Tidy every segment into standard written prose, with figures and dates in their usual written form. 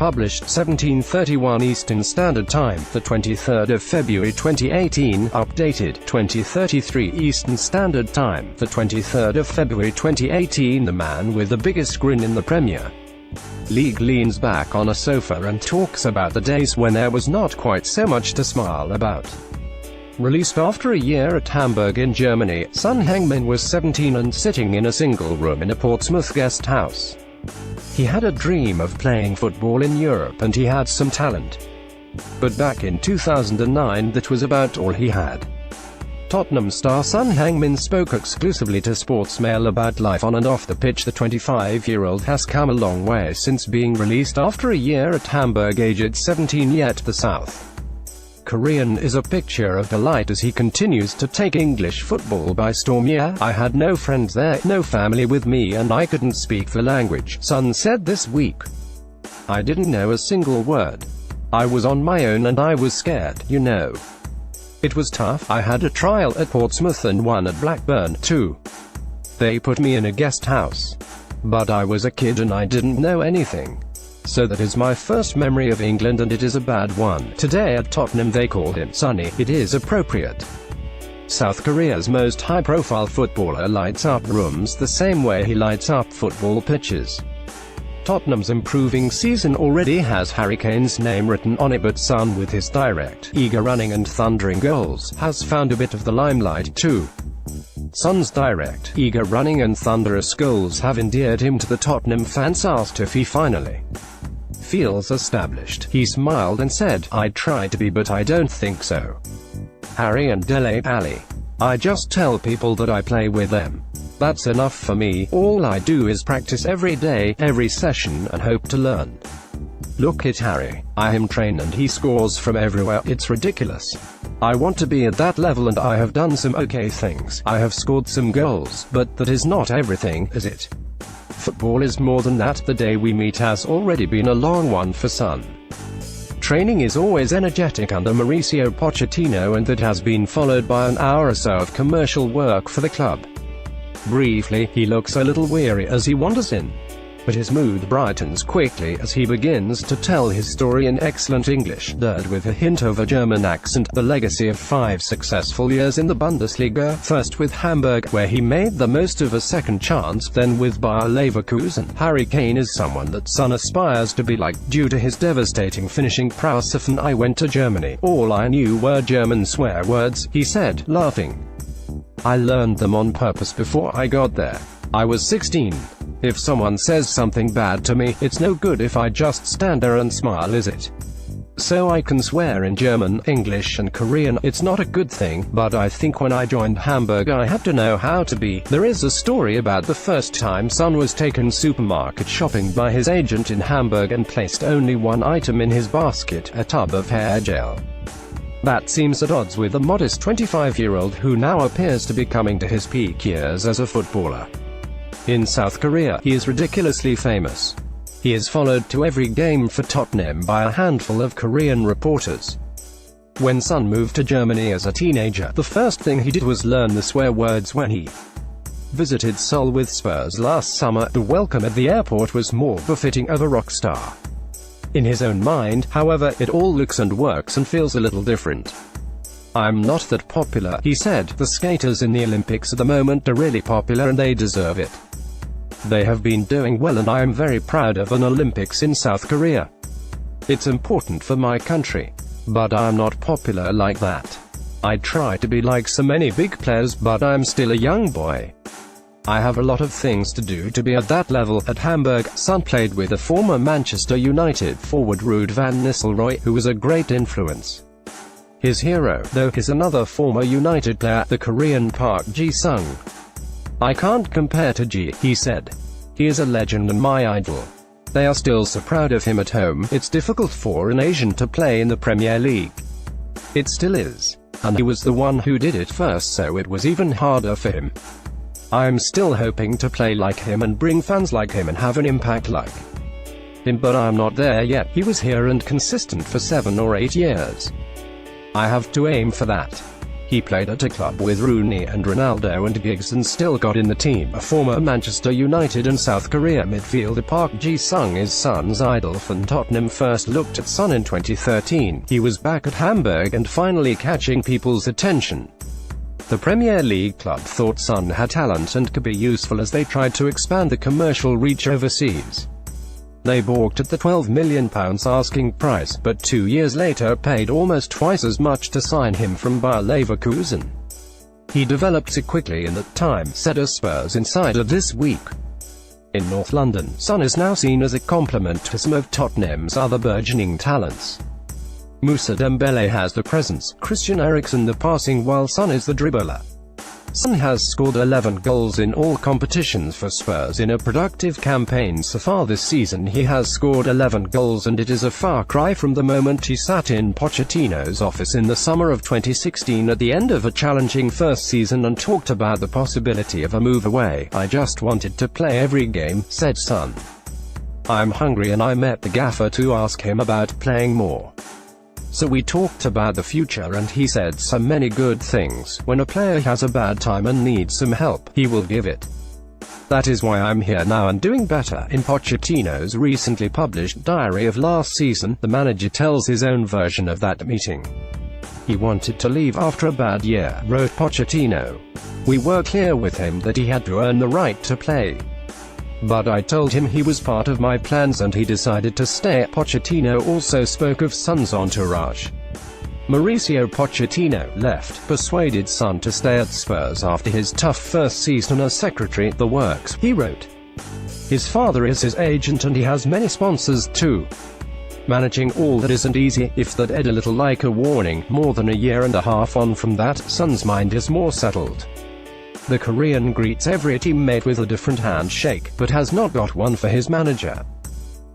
published 1731 Eastern Standard Time, the 23rd of February 2018, updated 2033 Eastern Standard Time, the 23rd of February 2018. The man with the biggest grin in the Premier League leans back on a sofa and talks about the days when there was not quite so much to smile about. Released after a year at Hamburg in Germany, Son Heung-min was 17 and sitting in a single room in a Portsmouth guest house. He had a dream of playing football in Europe and he had some talent. But back in 2009 that was about all he had. Tottenham star Son Heung-min spoke exclusively to Sportsmail about life on and off the pitch. The 25-year-old has come a long way since being released after a year at Hamburg aged 17, yet the South Korean is a picture of delight as he continues to take English football by storm. "Yeah, I had no friends there, no family with me, and I couldn't speak the language," Son said this week. "I didn't know a single word. I was on my own and I was scared, you know. It was tough. I had a trial at Portsmouth and one at Blackburn, too. They put me in a guest house. But I was a kid and I didn't know anything. So that is my first memory of England and it is a bad one." Today at Tottenham they called him Sonny. It is appropriate. South Korea's most high-profile footballer lights up rooms the same way he lights up football pitches. Tottenham's improving season already has Harry Kane's name written on it, but Son, with his direct, eager running and thundering goals, has found a bit of the limelight too. Son's direct, eager running and thunderous goals have endeared him to the Tottenham fans. Asked if he finally feels established, he smiled and said, "I try to be, but I don't think so. Harry and Alli. I just tell people that I play with them. That's enough for me. All I do is practice every day, every session, and hope to learn. Look at Harry. I am trained and he scores from everywhere. It's ridiculous. I want to be at that level and I have done some okay things. I have scored some goals, but that is not everything, is it? Football is more than that. The day we meet has already been a long one for Son. Training is always energetic under Mauricio Pochettino, and that has been followed by an hour or so of commercial work for the club. Briefly, he looks a little weary as he wanders in. But his mood brightens quickly as he begins to tell his story in excellent English, with a hint of a German accent. The legacy of 5 successful years in the Bundesliga, first with Hamburg, where he made the most of a second chance, then with Bayer Leverkusen. Harry Kane is someone that Son aspires to be like, due to his devastating finishing prowess. "Often I went to Germany. All I knew were German swear words," he said, laughing. "I learned them on purpose before I got there. I was 16. If someone says something bad to me, it's no good if I just stand there and smile, is it? So I can swear in German, English and Korean. It's not a good thing, but I think when I joined Hamburg I had to know how to be." There is a story about the first time Son was taken supermarket shopping by his agent in Hamburg and placed only one item in his basket, a tub of hair gel. That seems at odds with the modest 25-year-old who now appears to be coming to his peak years as a footballer. In South Korea, he is ridiculously famous. He is followed to every game for Tottenham by a handful of Korean reporters. When Son moved to Germany as a teenager, the first thing he did was learn the swear words. When he visited Seoul with Spurs last summer, the welcome at the airport was more befitting of a rock star. In his own mind, however, it all looks and works and feels a little different. "I'm not that popular," he said. "The skaters in the Olympics at the moment are really popular and they deserve it. They have been doing well and I am very proud of an Olympics in South Korea. It's important for my country. But I'm not popular like that. I try to be like so many big players, but I'm still a young boy. I have a lot of things to do to be at that level." At Hamburg, Son played with the former Manchester United forward Ruud van Nistelrooy, who was a great influence. His hero, though, is another former United player, the Korean Park Ji-sung. "I can't compare to Ji," he said. "He is a legend and my idol. They are still so proud of him at home. It's difficult for an Asian to play in the Premier League. It still is. And he was the one who did it first, so it was even harder for him. I'm still hoping to play like him and bring fans like him and have an impact like him, but I'm not there yet. He was here and consistent for 7 or 8 years. I have to aim for that." He played at a club with Rooney and Ronaldo and Giggs and still got in the team. A former Manchester United and South Korea midfielder Park Ji-sung is Son's idol. When Tottenham first looked at Son in 2013, he was back at Hamburg and finally catching people's attention. The Premier League club thought Son had talent and could be useful as they tried to expand the commercial reach overseas. They balked at the £12 million asking price, but 2 years later paid almost twice as much to sign him from Bayer Leverkusen. He developed so quickly in that time, said a Spurs insider this week. In North London, Son is now seen as a complement to some of Tottenham's other burgeoning talents. Moussa Dembele has the presence, Christian Eriksen the passing, while Son is the dribbler. Son has scored 11 goals in all competitions for Spurs in a productive campaign so far this season. He has scored 11 goals and it is a far cry from the moment he sat in Pochettino's office in the summer of 2016 at the end of a challenging first season and talked about the possibility of a move away. "I just wanted to play every game," said Son. "I'm hungry and I met the gaffer to ask him about playing more. So we talked about the future and he said so many good things. When a player has a bad time and needs some help, he will give it. That is why I'm here now and doing better." In Pochettino's recently published diary of last season, the manager tells his own version of that meeting. "He wanted to leave after a bad year," wrote Pochettino. "We were clear with him that he had to earn the right to play. But I told him he was part of my plans and he decided to stay." Pochettino also spoke of Son's entourage. Mauricio Pochettino left, persuaded Son to stay at Spurs after his tough first season as secretary. "The works," he wrote. "His father is his agent and he has many sponsors too. Managing all that isn't easy, if that ed a little like a warning." More than a year and a half on from that, Son's mind is more settled. The Korean greets every teammate with a different handshake, but has not got one for his manager.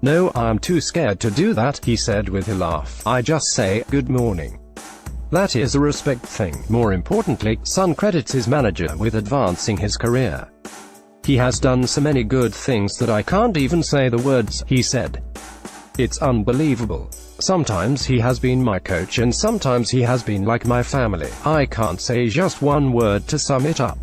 "No, I'm too scared to do that," he said with a laugh. "I just say, good morning. That is a respect thing." More importantly, Son credits his manager with advancing his career. "He has done so many good things that I can't even say the words," he said. "It's unbelievable. Sometimes he has been my coach and sometimes he has been like my family. I can't say just one word to sum it up.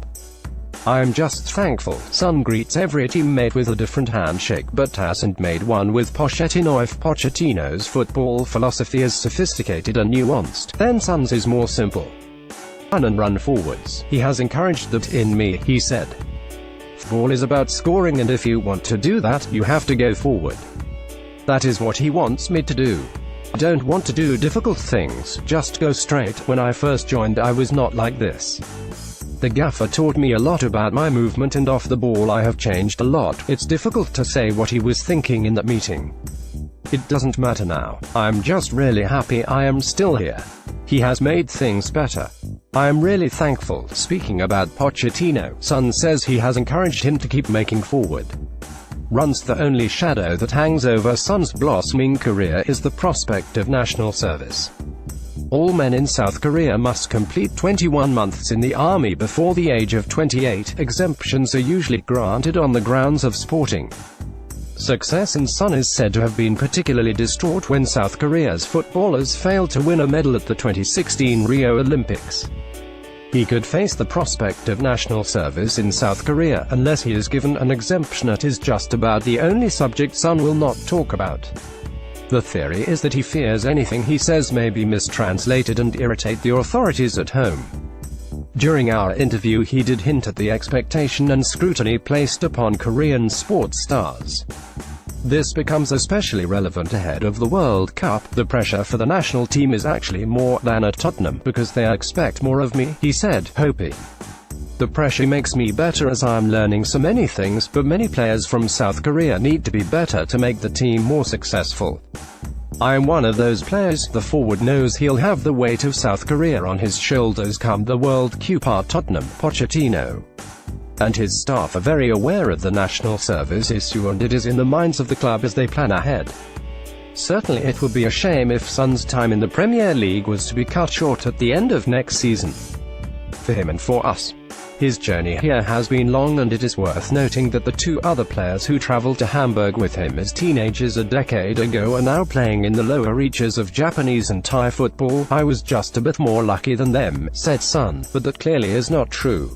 I'm just thankful." Son greets every teammate with a different handshake, but hasn't made one with Pochettino. If Pochettino's football philosophy is sophisticated and nuanced, then Son's is more simple. "Run and run forwards. He has encouraged that in me," he said. "Football is about scoring and if you want to do that, you have to go forward. That is what he wants me to do. I don't want to do difficult things, just go straight. When I first joined I was not like this. The gaffer taught me a lot about my movement and off the ball I have changed a lot." It's difficult to say what he was thinking in that meeting. "It doesn't matter now. I'm just really happy I am still here. He has made things better. I am really thankful." Speaking about Pochettino, Son says he has encouraged him to keep making forward. Runs the only shadow that hangs over Son's blossoming career is the prospect of national service. All men in South Korea must complete 21 months in the army before the age of 28. Exemptions are usually granted on the grounds of sporting success, and Son is said to have been particularly distraught when South Korea's footballers failed to win a medal at the 2016 Rio Olympics. He could face the prospect of national service in South Korea, unless he is given an exemption. It is just about the only subject Son will not talk about. The theory is that he fears anything he says may be mistranslated and irritate the authorities at home. During our interview he did hint at the expectation and scrutiny placed upon Korean sports stars. This becomes especially relevant ahead of the World Cup. "The pressure for the national team is actually more than at Tottenham, because they expect more of me," he said, hoping. "The pressure makes me better as I'm learning so many things, but many players from South Korea need to be better to make the team more successful. I'm one of those players." The forward knows he'll have the weight of South Korea on his shoulders come the World Cup. Tottenham, Pochettino and his staff are very aware of the national service issue and it is in the minds of the club as they plan ahead. Certainly it would be a shame if Son's time in the Premier League was to be cut short at the end of next season. For him and for us. His journey here has been long, and it is worth noting that the two other players who traveled to Hamburg with him as teenagers a decade ago are now playing in the lower reaches of Japanese and Thai football. "I was just a bit more lucky than them," said Son, but that clearly is not true.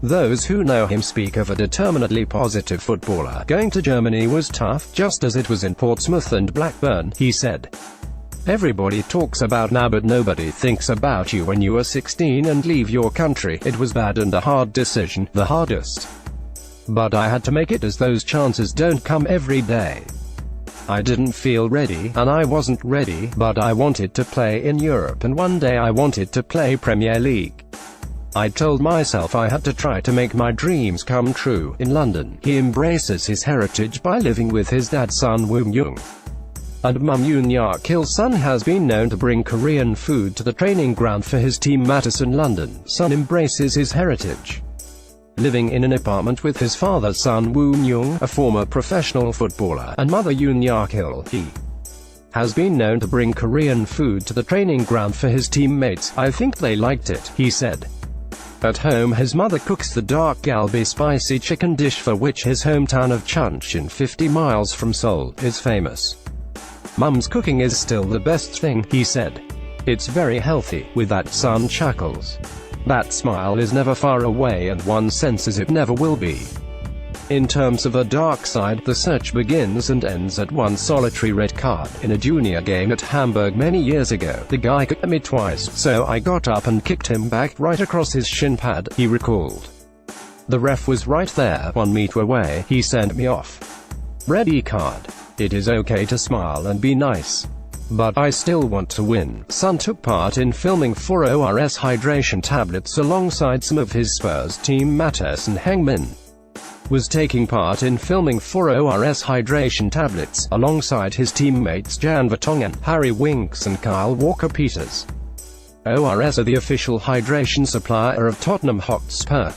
Those who know him speak of a determinedly positive footballer. "Going to Germany was tough, just as it was in Portsmouth and Blackburn," he said. "Everybody talks about now, but nobody thinks about you when you are 16 and leave your country. It was bad and a hard decision, the hardest. But I had to make it, as those chances don't come every day. I didn't feel ready, and I wasn't ready, but I wanted to play in Europe, and one day I wanted to play Premier League. I told myself I had to try to make my dreams come true." In London, he embraces his heritage by living with his dad Son Heung-min and mum Yoon-yak. Son has been known to bring Korean food to the training ground for his team Madison London. Son embraces his heritage. Living in an apartment with his father Son Heung-min, a former professional footballer, and mother Yoon-yak, he has been known to bring Korean food to the training ground for his teammates. "I think they liked it," he said. At home, his mother cooks the dark galbi spicy chicken dish for which his hometown of Chuncheon, 50 miles from Seoul, is famous. "Mum's cooking is still the best thing," he said. "It's very healthy." With that, Son chuckles. That smile is never far away, and one senses it never will be. In terms of a dark side, the search begins and ends at one solitary red card. "In a junior game at Hamburg many years ago, the guy kicked me twice, so I got up and kicked him back right across his shin pad," he recalled. "The ref was right there, 1 meter away. He sent me off. Red card. It is okay to smile and be nice, but I still want to win." Son took part in filming 4 ORS hydration tablets alongside some of his Spurs teammates. Son Heung-min was taking part in filming 4 ORS hydration tablets alongside his teammates Jan Vertonghen, Harry Winks and Kyle Walker-Peters. ORS are the official hydration supplier of Tottenham Hotspur.